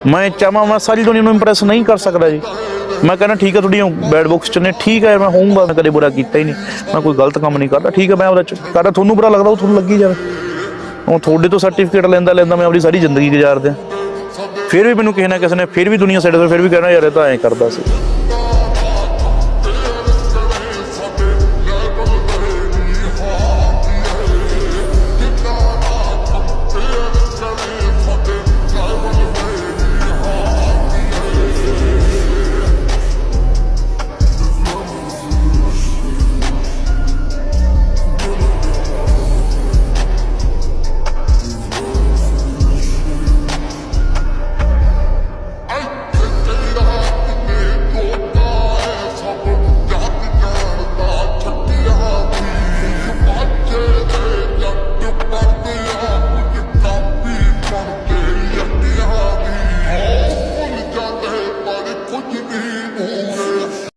ਮੈਂ ਚਾਹਾਂ ਮੈਂ ਸਾਰੀ ਦੁਨੀਆ ਨੂੰ ਇੰਪ੍ਰੈਸ ਨਹੀਂ ਕਰ ਸਕਦਾ ਜੀ। ਮੈਂ ਕਹਿੰਦਾ ਠੀਕ ਹੈ ਤੁਹਾਡੀਆਂ ਬੈਡ ਬੁੱਕਸ 'ਚ ਨੇ, ਠੀਕ ਹੈ ਮੈਂ ਹੋਊਂਗਾ, ਮੈਂ ਕਦੇ ਬੁਰਾ ਕੀਤਾ ਹੀ ਨਹੀਂ, ਮੈਂ ਕੋਈ ਗਲਤ ਕੰਮ ਨਹੀਂ ਕਰਦਾ, ਠੀਕ ਹੈ ਮੈਂ ਉਹਦੇ 'ਚ ਕਰਦਾ, ਤੁਹਾਨੂੰ ਬੁਰਾ ਲੱਗਦਾ ਉਹ ਤੁਹਾਨੂੰ ਲੱਗੀ ਜਾਵੇ। ਉਹ ਤੁਹਾਡੇ ਤੋਂ ਸਰਟੀਫਿਕੇਟ ਲੈਂਦਾ ਮੈਂ ਆਪਣੀ ਸਾਰੀ ਜ਼ਿੰਦਗੀ ਗੁਜ਼ਾਰਦਾ, ਫਿਰ ਵੀ ਮੈਨੂੰ ਕਿਸੇ ਨਾ ਕਿਸੇ ਨੇ ਫਿਰ ਵੀ ਦੁਨੀਆ ਸਾਡੇ ਤੋਂ ਫਿਰ ਵੀ ਕਹਿਣਾ ਯਾਰ ਇਹ ਤਾਂ ਐਂ ਕਰਦਾ ਸੀ।